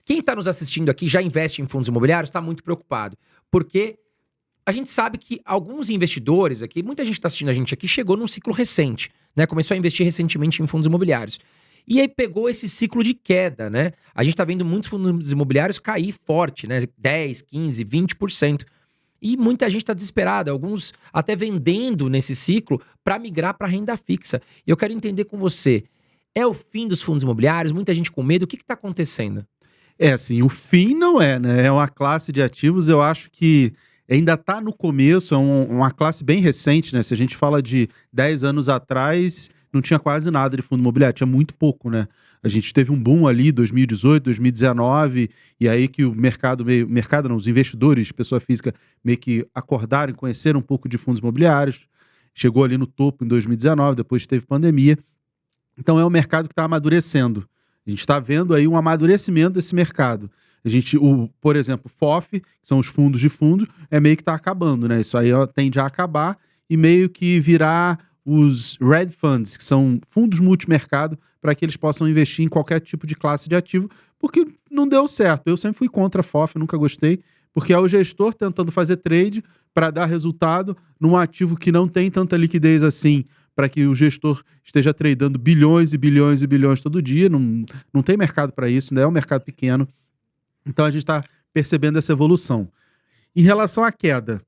Quem está nos assistindo aqui já investe em fundos imobiliários está muito preocupado, porque a gente sabe que alguns investidores aqui, muita gente está assistindo a gente aqui, chegou num ciclo recente, né? Começou a investir recentemente em fundos imobiliários. E aí pegou esse ciclo de queda, né? A gente está vendo muitos fundos imobiliários cair forte, né? 10, 15, 20%. E muita gente está desesperada, alguns até vendendo nesse ciclo para migrar para renda fixa. E eu quero entender com você, é o fim dos fundos imobiliários? Muita gente com medo, o que está acontecendo? Assim, o fim não é, né? É uma classe de ativos, eu acho que ainda está no começo, uma classe bem recente, né? Se a gente fala de 10 anos atrás, não tinha quase nada de fundo imobiliário, tinha muito pouco, né? A gente teve um boom ali, 2018, 2019, e aí que o mercado não, os investidores, pessoa física, meio que acordaram e conheceram um pouco de fundos imobiliários. Chegou ali no topo em 2019, depois teve pandemia. Então é um mercado que está amadurecendo. A gente está vendo aí um amadurecimento desse mercado. Por exemplo, FOF, que são os fundos de fundo, é meio que está acabando, né? Isso aí tende a acabar e meio que virar os Red Funds, que são fundos multimercado, para que eles possam investir em qualquer tipo de classe de ativo, porque não deu certo. Eu sempre fui contra a FOF, nunca gostei, porque é o gestor tentando fazer trade para dar resultado num ativo que não tem tanta liquidez assim, para que o gestor esteja tradando bilhões e bilhões e bilhões todo dia. Não tem mercado para isso, né? É um mercado pequeno. Então a gente está percebendo essa evolução. Em relação à queda,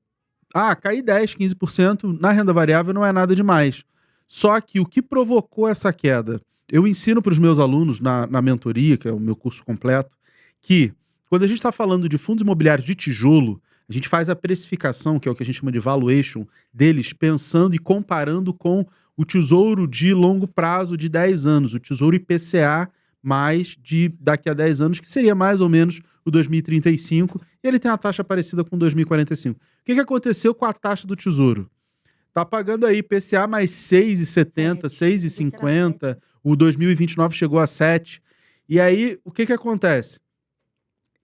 cair 10, 15% na renda variável não é nada demais. Só que o que provocou essa queda? Eu ensino para os meus alunos na mentoria, que é o meu curso completo, que quando a gente está falando de fundos imobiliários de tijolo, a gente faz a precificação, que é o que a gente chama de valuation, deles pensando e comparando com o tesouro de longo prazo de 10 anos, o tesouro IPCA mais de daqui a 10 anos, que seria mais ou menos o 2035, e ele tem uma taxa parecida com 2045. O que aconteceu com a taxa do tesouro? Tá pagando aí IPCA mais 6,70, 6,50, o 2029 chegou a 7. E aí, o que acontece?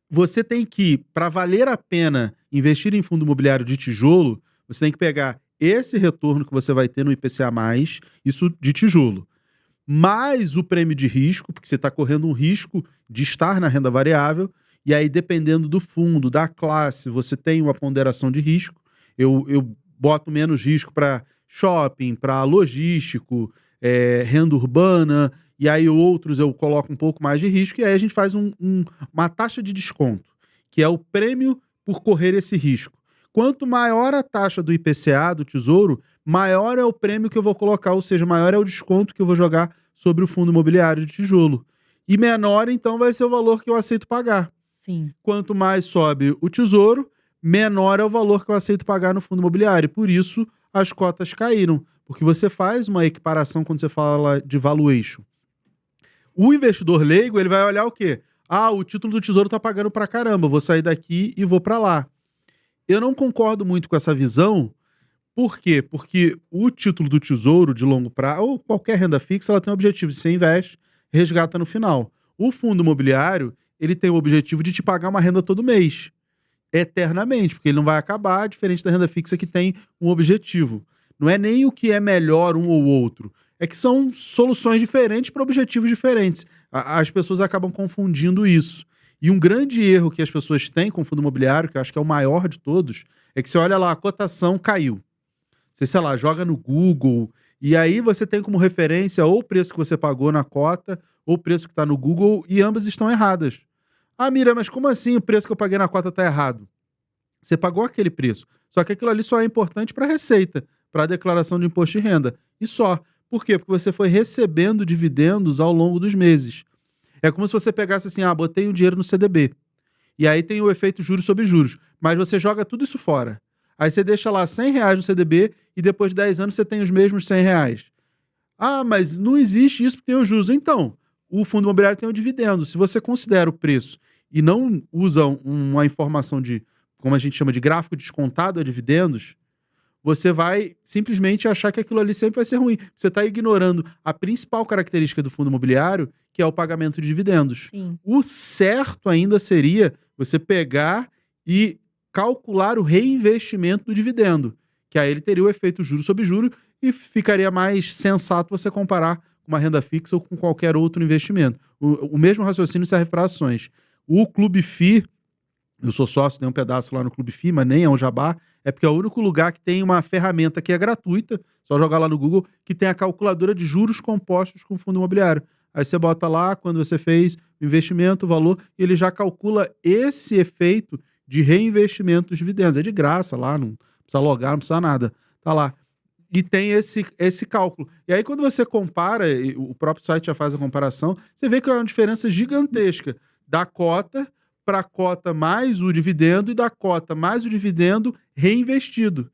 Você tem que, para valer a pena investir em fundo imobiliário de tijolo, você tem que pegar esse retorno que você vai ter no IPCA+, isso de tijolo, mais o prêmio de risco, porque você está correndo um risco de estar na renda variável, e aí dependendo do fundo, da classe, você tem uma ponderação de risco. Eu boto menos risco para shopping, para logístico, renda urbana, e aí outros eu coloco um pouco mais de risco, e aí a gente faz uma taxa de desconto, que é o prêmio por correr esse risco. Quanto maior a taxa do IPCA, do Tesouro, maior é o prêmio que eu vou colocar, ou seja, maior é o desconto que eu vou jogar sobre o fundo imobiliário de tijolo. E menor, então, vai ser o valor que eu aceito pagar. Sim. Quanto mais sobe o Tesouro, menor é o valor que eu aceito pagar no fundo imobiliário. Por isso, as cotas caíram. Porque você faz uma equiparação quando você fala de valuation. O investidor leigo, ele vai olhar o quê? O título do Tesouro tá pagando pra caramba, vou sair daqui e vou pra lá. Eu não concordo muito com essa visão. Por quê? Porque o título do Tesouro de longo prazo, ou qualquer renda fixa, ela tem o objetivo de você investe, resgata no final. O fundo imobiliário, ele tem o objetivo de te pagar uma renda todo mês, eternamente, porque ele não vai acabar, diferente da renda fixa que tem um objetivo. Não é nem o que é melhor um ou outro, é que são soluções diferentes para objetivos diferentes. As pessoas acabam confundindo isso. E um grande erro que as pessoas têm com o fundo imobiliário, que eu acho que é o maior de todos, é que você olha lá, a cotação caiu. Você, sei lá, joga no Google, e aí você tem como referência ou o preço que você pagou na cota, ou o preço que está no Google, e ambas estão erradas. Mira, mas como assim o preço que eu paguei na cota está errado? Você pagou aquele preço, só que aquilo ali só é importante para a receita, para a declaração de imposto de renda. E só. Por quê? Porque você foi recebendo dividendos ao longo dos meses. É como se você pegasse assim, botei o dinheiro no CDB. E aí tem o efeito juros sobre juros. Mas você joga tudo isso fora. Aí você deixa lá R$100 no CDB e depois de 10 anos você tem os mesmos R$100. Mas não existe isso porque tem os juros. Então, o fundo imobiliário tem o dividendo. Se você considera o preço e não usa uma informação de, como a gente chama de gráfico descontado a dividendos, você vai simplesmente achar que aquilo ali sempre vai ser ruim. Você está ignorando a principal característica do fundo imobiliário, que é o pagamento de dividendos. Sim. O certo ainda seria você pegar e calcular o reinvestimento do dividendo, que aí ele teria o efeito juros sobre juros e ficaria mais sensato você comparar com uma renda fixa ou com qualquer outro investimento. O mesmo raciocínio serve para ações. O Clube FI, eu sou sócio, tem um pedaço lá no Clube FI, mas nem é um jabá, é porque é o único lugar que tem uma ferramenta que é gratuita, só jogar lá no Google, que tem a calculadora de juros compostos com fundo imobiliário. Aí você bota lá, quando você fez o investimento, o valor, e ele já calcula esse efeito de reinvestimento dos dividendos. É de graça lá, não precisa logar, não precisa nada. Tá lá. E tem esse cálculo. E aí, quando você compara, e o próprio site já faz a comparação, você vê que é uma diferença gigantesca da cota para a cota mais o dividendo e da cota mais o dividendo reinvestido.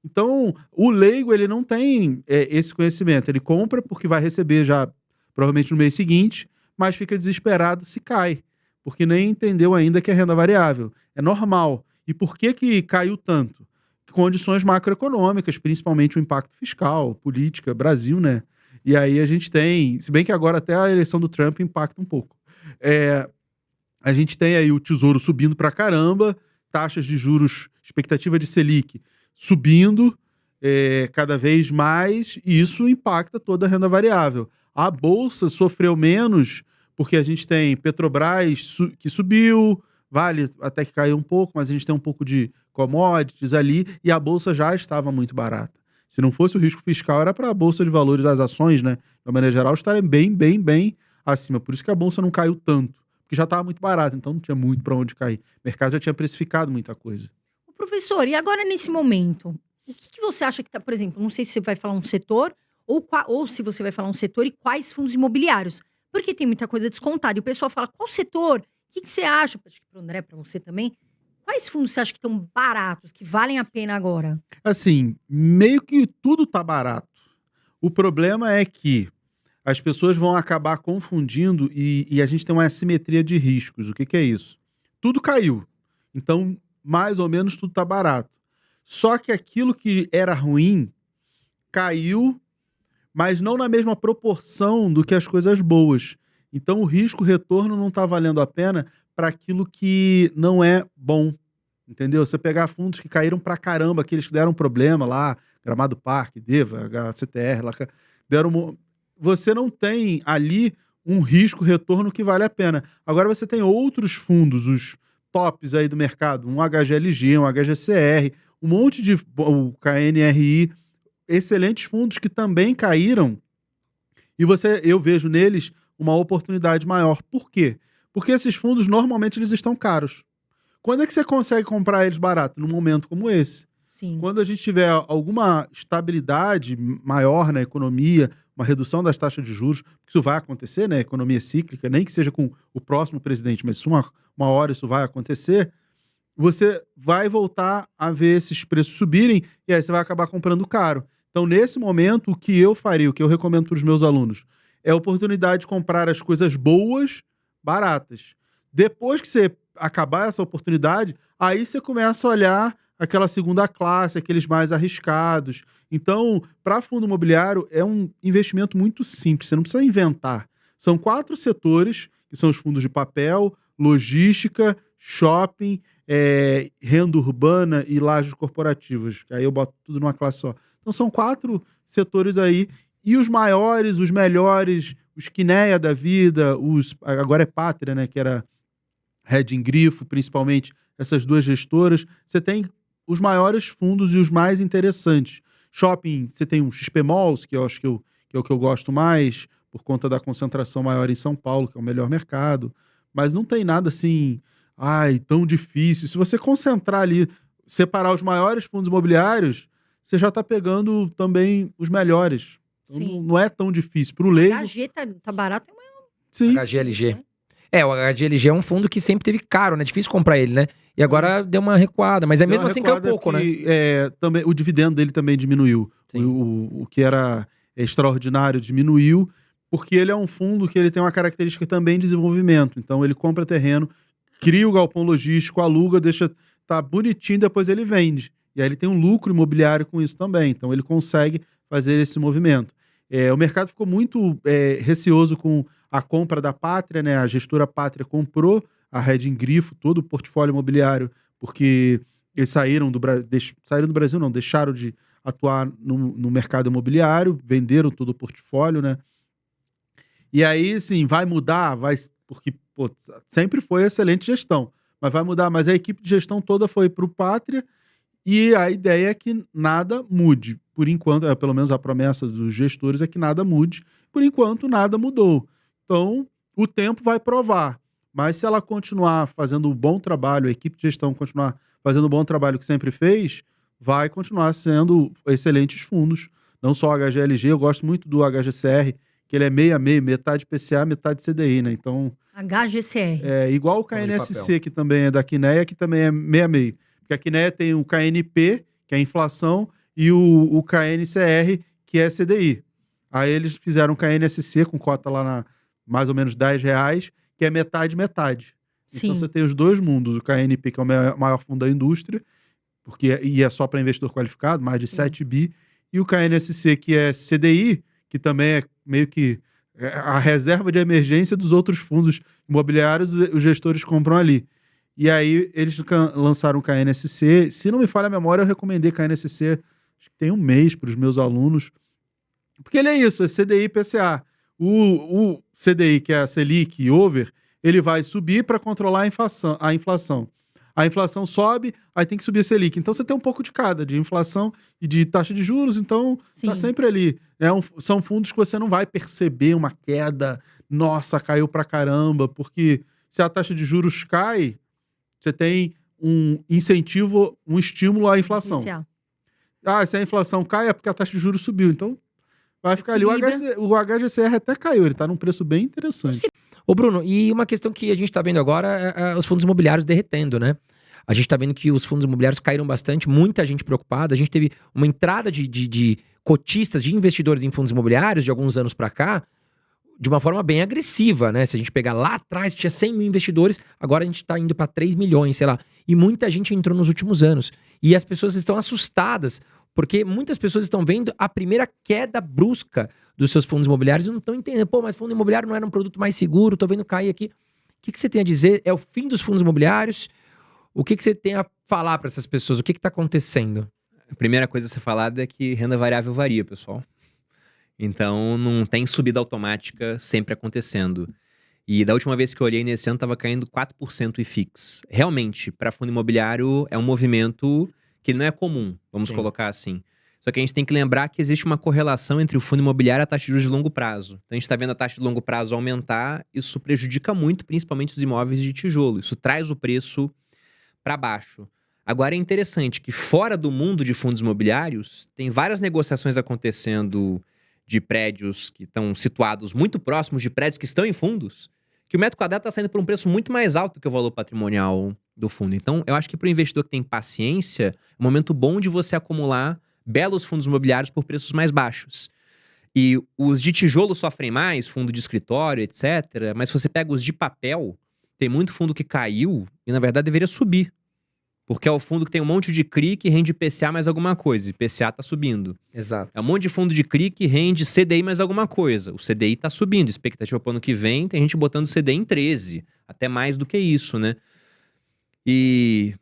Então, o leigo, ele não tem esse conhecimento. Ele compra porque vai receber já, provavelmente no mês seguinte, mas fica desesperado se cai, porque nem entendeu ainda que é renda variável. É normal. E por que caiu tanto? Condições macroeconômicas, principalmente o impacto fiscal, política, Brasil, né? E aí a gente tem, se bem que agora até a eleição do Trump impacta um pouco. A gente tem aí o Tesouro subindo pra caramba, taxas de juros, expectativa de Selic subindo cada vez mais, e isso impacta toda a renda variável. A Bolsa sofreu menos, porque a gente tem Petrobras que subiu, Vale até que caiu um pouco, mas a gente tem um pouco de commodities ali, e a Bolsa já estava muito barata. Se não fosse o risco fiscal, era para a Bolsa de Valores das ações, né, de maneira geral, estarem bem acima. Por isso que a Bolsa não caiu tanto, porque já estava muito barata, então não tinha muito para onde cair. O mercado já tinha precificado muita coisa. Professor, e agora nesse momento, o que você acha que está, por exemplo, não sei se você vai falar um setor, ou se você vai falar um setor e quais fundos imobiliários, porque tem muita coisa descontada, e o pessoal fala, qual setor? O que você acha? Acho que para o André, para você também, quais fundos você acha que estão baratos, que valem a pena agora? Assim, meio que tudo tá barato. O problema é que as pessoas vão acabar confundindo e a gente tem uma assimetria de riscos. O que é isso? Tudo caiu. Então, mais ou menos, tudo tá barato. Só que aquilo que era ruim caiu, mas não na mesma proporção do que as coisas boas. Então, o risco-retorno não tá valendo a pena para aquilo que não é bom. Entendeu? Você pegar fundos que caíram pra caramba, aqueles que deram problema lá, Gramado Parque, Deva, HCTR, lá, deram... Você não tem ali um risco-retorno que vale a pena. Agora você tem outros fundos, os tops aí do mercado, um HGLG, um HGCR, um monte de... o KNRI, excelentes fundos que também caíram, e eu vejo neles uma oportunidade maior. Por quê? Porque esses fundos, normalmente, eles estão caros. Quando é que você consegue comprar eles barato? Num momento como esse. Sim. Quando a gente tiver alguma estabilidade maior na economia, uma redução das taxas de juros, porque isso vai acontecer, né? Economia cíclica, nem que seja com o próximo presidente, mas uma hora isso vai acontecer, você vai voltar a ver esses preços subirem e aí você vai acabar comprando caro. Então, nesse momento, o que eu faria, o que eu recomendo para os meus alunos, é a oportunidade de comprar as coisas boas, baratas. Depois que você acabar essa oportunidade, aí você começa a olhar aquela segunda classe, aqueles mais arriscados. Então, para fundo imobiliário, é um investimento muito simples, você não precisa inventar. São 4 setores, que são os fundos de papel, logística, shopping, renda urbana e lajes corporativas. Aí eu boto tudo numa classe só. Então, são 4 setores aí, e os maiores, os melhores, os Quineia da vida, agora é Pátria, né, que era Reding Grifo, principalmente essas 2 gestoras, você tem os maiores fundos e os mais interessantes. Shopping, você tem um XP Malls, que eu acho que é o que eu gosto mais, por conta da concentração maior em São Paulo, que é o melhor mercado, mas não tem nada assim, tão difícil. Se você concentrar ali, separar os maiores fundos imobiliários, você já está pegando também os melhores. Então, não é tão difícil. Para o leigo... HG tá barato, é Sim. HGLG. O HGLG é um fundo que sempre teve caro, né? Difícil comprar ele, né? E agora deu uma recuada, mas mesmo assim caiu pouco, né? Também, o dividendo dele também diminuiu. O que era extraordinário diminuiu, porque ele é um fundo que ele tem uma característica também de desenvolvimento. Então ele compra terreno, cria o galpão logístico, aluga, deixa tá bonitinho, depois ele vende. E aí ele tem um lucro imobiliário com isso também. Então ele consegue fazer esse movimento. O mercado ficou muito receoso com a compra da Pátria, né? A gestora Pátria comprou a Reding Grifo, todo o portfólio imobiliário, porque eles saíram do Brasil, não, deixaram de atuar no mercado imobiliário, venderam todo o portfólio, né? E aí, sim, vai mudar, porque pô, sempre foi excelente gestão, mas vai mudar. Mas a equipe de gestão toda foi para o Pátria e a ideia é que nada mude. Por enquanto, pelo menos a promessa dos gestores é que nada mude. Por enquanto, nada mudou. Então, o tempo vai provar. Mas se ela continuar fazendo um bom trabalho, a equipe de gestão continuar fazendo o bom trabalho que sempre fez, vai continuar sendo excelentes fundos. Não só o HGLG, eu gosto muito do HGCR, que ele é meio a meio, metade PCA, metade CDI, né? Então, HGCR. é igual o Fundo de KNSC, que também é da Quineia, que também é meio a meio. Porque a Quineia tem o KNP, que é a inflação, e o KNCR, que é CDI. Aí eles fizeram o KNSC com cota lá na mais ou menos R$10, que é metade. Sim. Então você tem os dois mundos, o KNP, que é o maior fundo da indústria, e é só para investidor qualificado, mais de 7 bi, e o KNSC, que é CDI, que também é meio que a reserva de emergência dos outros fundos imobiliários, os gestores compram ali. E aí eles lançaram o KNSC. Se não me falha a memória, eu recomendei KNSC, acho que tem um mês para os meus alunos, porque ele é isso, é CDI e PCA. O CDI, que é a Selic e Over, ele vai subir para controlar a inflação. A inflação sobe, aí tem que subir a Selic. Então você tem um pouco de cada, de inflação e de taxa de juros, então tá sempre ali. São fundos que você não vai perceber uma queda, nossa, caiu pra caramba, porque se a taxa de juros cai, você tem um incentivo, um estímulo à inflação. Inicial. Se a inflação cai é porque a taxa de juros subiu, então vai ficar ali. Equilibra. O HGCR até caiu, ele tá num preço bem interessante. Ô, Bruno, e uma questão que a gente tá vendo agora é os fundos imobiliários derretendo, né? A gente tá vendo que os fundos imobiliários caíram bastante, muita gente preocupada. A gente teve uma entrada de cotistas, de investidores em fundos imobiliários de alguns anos pra cá, de uma forma bem agressiva, né? Se a gente pegar lá atrás, tinha 100 mil investidores, agora a gente tá indo pra 3 milhões, sei lá. E muita gente entrou nos últimos anos. E as pessoas estão assustadas, porque muitas pessoas estão vendo a primeira queda brusca dos seus fundos imobiliários e não estão entendendo. Pô, mas fundo imobiliário não era um produto mais seguro, tô vendo cair aqui. O que você tem a dizer? É o fim dos fundos imobiliários? O que você tem a falar para essas pessoas? O que tá acontecendo? A primeira coisa a ser falada é que renda variável varia, pessoal. Então, não tem subida automática sempre acontecendo. E da última vez que eu olhei nesse ano, estava caindo 4% o IFIX. Realmente, para fundo imobiliário, é um movimento que não é comum, vamos colocar assim. Só que a gente tem que lembrar que existe uma correlação entre o fundo imobiliário e a taxa de juros de longo prazo. Então, a gente está vendo a taxa de longo prazo aumentar, isso prejudica muito, principalmente os imóveis de tijolo. Isso traz o preço para baixo. Agora, é interessante que fora do mundo de fundos imobiliários, tem várias negociações acontecendo de prédios que estão situados muito próximos de prédios que estão em fundos, que o metro quadrado está saindo por um preço muito mais alto que o valor patrimonial do fundo. Então, eu acho que para o investidor que tem paciência, é um momento bom de você acumular belos fundos imobiliários por preços mais baixos. E os de tijolo sofrem mais, fundo de escritório, etc. Mas se você pega os de papel, tem muito fundo que caiu e, na verdade, deveria subir. Porque é o fundo que tem um monte de CRI que rende IPCA mais alguma coisa. E IPCA tá subindo. Exato. É um monte de fundo de CRI que rende CDI mais alguma coisa. O CDI tá subindo. Expectativa para o ano que vem, tem gente botando CDI em 13. Até mais do que isso, né? E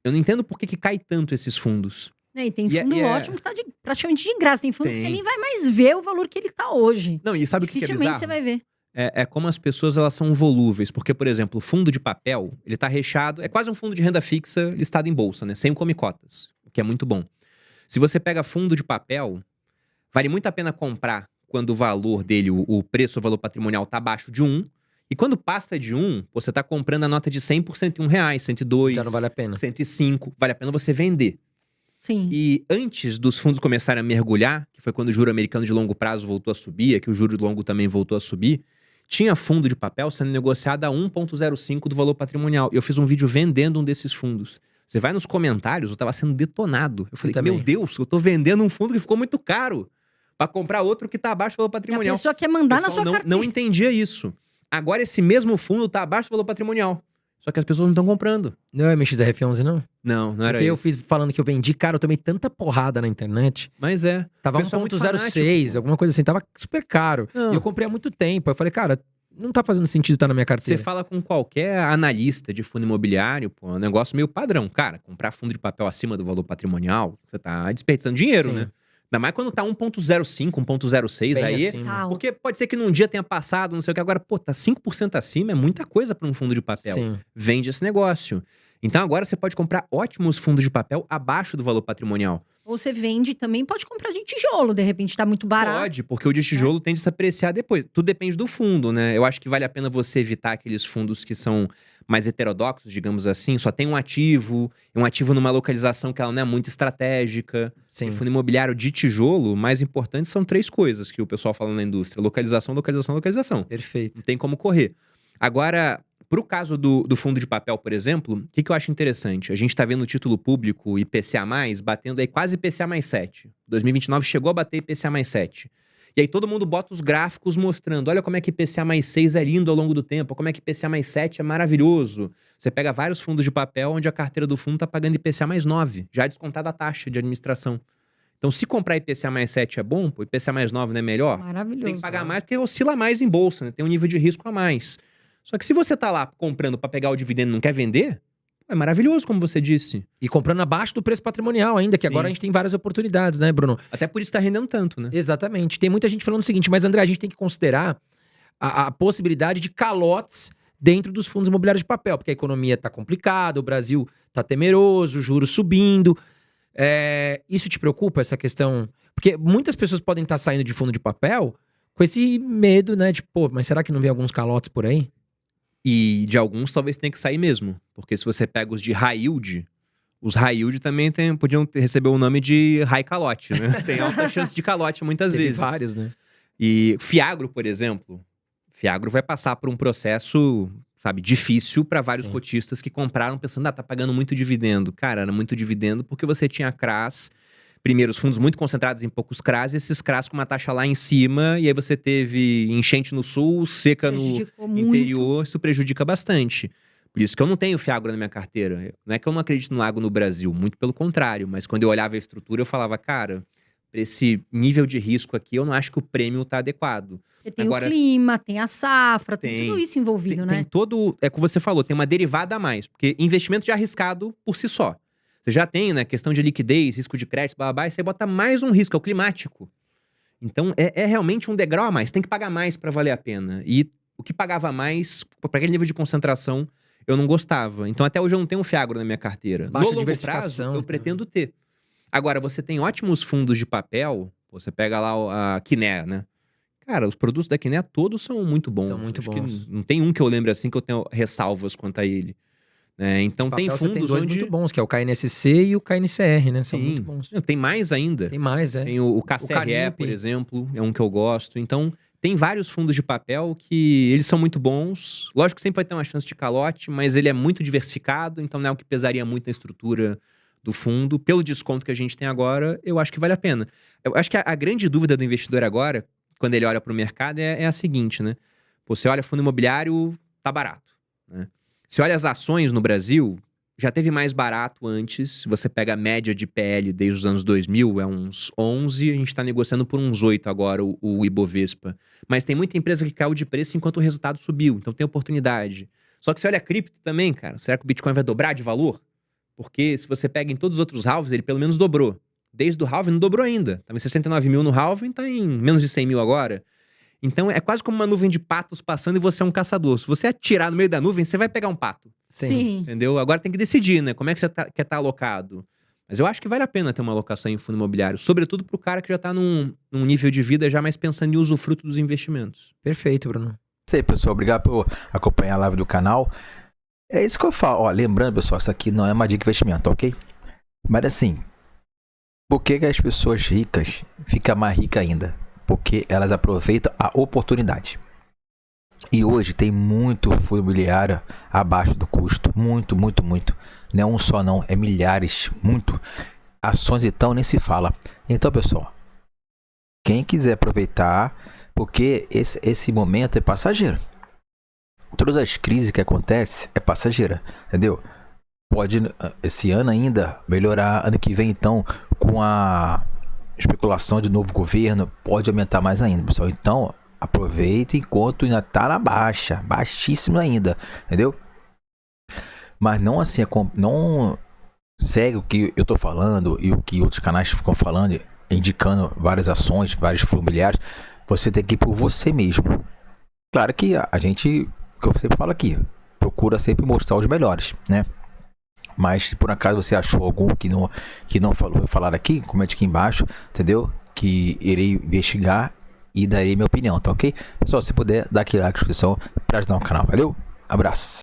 eu não entendo por que cai tanto esses fundos. E tem fundo ótimo que tá praticamente de graça. Tem fundo que você nem vai mais ver o valor que ele tá hoje. Não, e sabe o que é bizarro? Dificilmente você vai ver. É como as pessoas elas são volúveis. Porque, por exemplo, o fundo de papel, ele tá recheado... É quase um fundo de renda fixa listado em bolsa, né? Sem come-cotas, o que é muito bom. Se você pega fundo de papel, vale muito a pena comprar quando o valor dele, o preço, o valor patrimonial tá abaixo de 1. E quando passa de 1, você tá comprando a nota de 100 por R$101, 102, Já não vale a pena. 105. Vale a pena você vender. Sim. E antes dos fundos começarem a mergulhar, que foi quando o juro americano de longo prazo voltou a subir, que o juro longo também voltou a subir, tinha fundo de papel sendo negociado a 1,05 do valor patrimonial. Eu fiz um vídeo vendendo um desses fundos. Você vai nos comentários, eu tava sendo detonado. Eu falei, meu Deus, eu tô vendendo um fundo que ficou muito caro para comprar outro que tá abaixo do valor patrimonial. E a pessoa quer mandar na sua carteira. Não entendia isso. Agora esse mesmo fundo tá abaixo do valor patrimonial. Só que as pessoas não estão comprando. Não é MXRF11, não? Não era Porque isso. eu fiz falando que eu vendi, cara, eu tomei tanta porrada na internet. Mas é. Tava Pessoal muito 1.06, alguma coisa assim, tava super caro. Não. E eu comprei há muito tempo. Aí eu falei, cara, não tá fazendo sentido estar na minha Você carteira. fala com qualquer analista de fundo imobiliário, pô, é um negócio meio padrão. Cara, comprar fundo de papel acima do valor patrimonial, você tá desperdiçando dinheiro, Sim. né? Ainda mais quando tá 1.05, 1.06 Bem aí. acima. Tá, Porque pode ser que num dia tenha passado, não sei o que. Agora, pô, tá 5% acima, é muita coisa pra um fundo de papel. Sim. Vende esse negócio. Então agora você pode comprar ótimos fundos de papel abaixo do valor patrimonial. Ou você vende também, pode comprar de tijolo, de repente tá muito barato. Pode, porque o de tijolo tende a se apreciar depois. Tudo depende do fundo, né? Eu acho que vale a pena você evitar aqueles fundos que são mais heterodoxos, digamos assim. Só tem um ativo numa localização que ela não é muito estratégica. Sim. E fundo imobiliário de tijolo, o mais importante são 3 coisas que o pessoal fala na indústria: localização, localização, localização. Perfeito. Não tem como correr. Agora, pro caso do fundo de papel, por exemplo, o que eu acho interessante? A gente tá vendo o título público IPCA+, batendo aí quase IPCA mais 7. 2029 chegou a bater IPCA mais 7. E aí todo mundo bota os gráficos mostrando, olha como é que IPCA mais 6 é lindo ao longo do tempo, como é que IPCA mais 7 é maravilhoso. Você pega vários fundos de papel onde a carteira do fundo tá pagando IPCA mais 9, já descontada a taxa de administração. Então, se comprar IPCA mais 7 é bom, pô, IPCA mais 9 não é melhor? Maravilhoso. Tem que pagar mais porque oscila mais em bolsa, né? Tem um nível de risco a mais. Só que se você tá lá comprando pra pegar o dividendo e não quer vender, é maravilhoso, como você disse. E comprando abaixo do preço patrimonial ainda, que Sim. agora a gente tem várias oportunidades, né, Bruno? Até por isso tá rendendo tanto, né? Exatamente. Tem muita gente falando o seguinte, mas André, a gente tem que considerar a possibilidade de calotes dentro dos fundos imobiliários de papel, porque a economia tá complicada, o Brasil tá temeroso, juros subindo. Isso te preocupa, essa questão? Porque muitas pessoas podem estar saindo de fundo de papel com esse medo, né, de, pô, mas será que não vem alguns calotes por aí? E de alguns talvez tenha que sair mesmo. Porque se você pega os de high yield, os high yield também podiam receber o nome de high calote, né? Tem alta chance de calote muitas Teve vezes. vários, né? E Fiagro, por exemplo, Fiagro vai passar por um processo, sabe, difícil para vários Sim. cotistas que compraram pensando, tá pagando muito dividendo. Cara, era muito dividendo porque você tinha CRAs, primeiro, os fundos muito concentrados em poucos CRAs, e esses CRAs com uma taxa lá em cima, e aí você teve enchente no sul, seca no Prejudicou muito. interior, isso prejudica bastante. Por isso que eu não tenho Fiagro na minha carteira. Não é que eu não acredito no agro no Brasil, muito pelo contrário, mas quando eu olhava a estrutura, eu falava, cara, pra esse nível de risco aqui, eu não acho que o prêmio tá adequado. Porque tem Agora, o clima, tem a safra, tem tem- tudo isso envolvido, Tem né? todo, é o que você falou, tem uma derivada a mais, porque investimento já é arriscado por si só. Você já tem, né, questão de liquidez, risco de crédito, blá, blá, blá, e você bota mais um risco, é o climático. Então, é realmente um degrau a mais, tem que pagar mais pra valer a pena. E o que pagava mais, pra aquele nível de concentração, eu não gostava. Então, até hoje eu não tenho um Fiagro na minha carteira. Baixa No longo diversificação prazo, eu também. pretendo ter. Agora, você tem ótimos fundos de papel, você pega lá a Quiné, né? Cara, os produtos da Quiné todos são muito bons. São muito Acho que bons. não tem um que eu lembre assim que eu tenho ressalvas quanto a ele. Então De tem papel, você fundos dois onde... muito bons, que é o KNSC e o KNCR, né? São Sim. muito bons. Não, tem mais ainda. Tem mais, Tem o KCRE, Canip. por exemplo, é um que eu gosto. Então, tem vários fundos de papel que eles são muito bons. Lógico que sempre vai ter uma chance de calote, mas ele é muito diversificado, então não é o que pesaria muito na estrutura do fundo. Pelo desconto que a gente tem agora, eu acho que vale a pena. Eu acho que a grande dúvida do investidor agora, quando ele olha para o mercado, é a seguinte, né? Pô, você olha fundo imobiliário, tá barato, né? Se olha as ações no Brasil, já teve mais barato antes. Se você pega a média de PL desde os anos 2000, é uns 11, a gente está negociando por uns 8 agora o Ibovespa. Mas tem muita empresa que caiu de preço enquanto o resultado subiu, então tem oportunidade. Só que se olha cripto também, cara, será que o Bitcoin vai dobrar de valor? Porque se você pega em todos os outros halves, ele pelo menos dobrou. Desde o halving não dobrou ainda. Tava em 69 mil no halving, tá em menos de 100 mil agora. Então é quase como uma nuvem de patos passando e você é um caçador. Se você atirar no meio da nuvem, você vai pegar um pato. Sim. Entendeu? Agora tem que decidir, né? Como é que você quer estar alocado. Mas eu acho que vale a pena ter uma alocação em fundo imobiliário. Sobretudo pro cara que já tá num nível de vida já mais pensando em usufruto dos investimentos. Perfeito, Bruno. É isso aí, pessoal. Obrigado por acompanhar a live do canal. É isso que eu falo. Ó, lembrando, pessoal, isso aqui não é uma dica de investimento, ok? Mas assim, por que as pessoas ricas ficam mais ricas ainda? Porque elas aproveitam a oportunidade. E hoje tem muito fundo imobiliário abaixo do custo. Muito, muito, muito. Não é um só não, é milhares, muito. Ações então nem se fala. Então, pessoal, quem quiser aproveitar, porque esse momento é passageiro. Todas as crises que acontecem é passageira, entendeu? Pode esse ano ainda melhorar, ano que vem então com a especulação de novo governo pode aumentar mais ainda, pessoal. Então aproveita enquanto ainda tá na baixa, baixíssimo ainda, entendeu? Mas não assim, não segue o que eu tô falando e o que outros canais ficam falando indicando várias ações, vários fundos imobiliários, você tem que ir por você mesmo. Claro que a gente, que eu sempre falo aqui, procura sempre mostrar os melhores, né? Mas se por acaso você achou algum que não falou, falar aqui, comente aqui embaixo, entendeu? Que irei investigar e darei minha opinião, tá ok? Pessoal, se puder, dá aquele like, inscrição para ajudar o canal. Valeu? Abraço!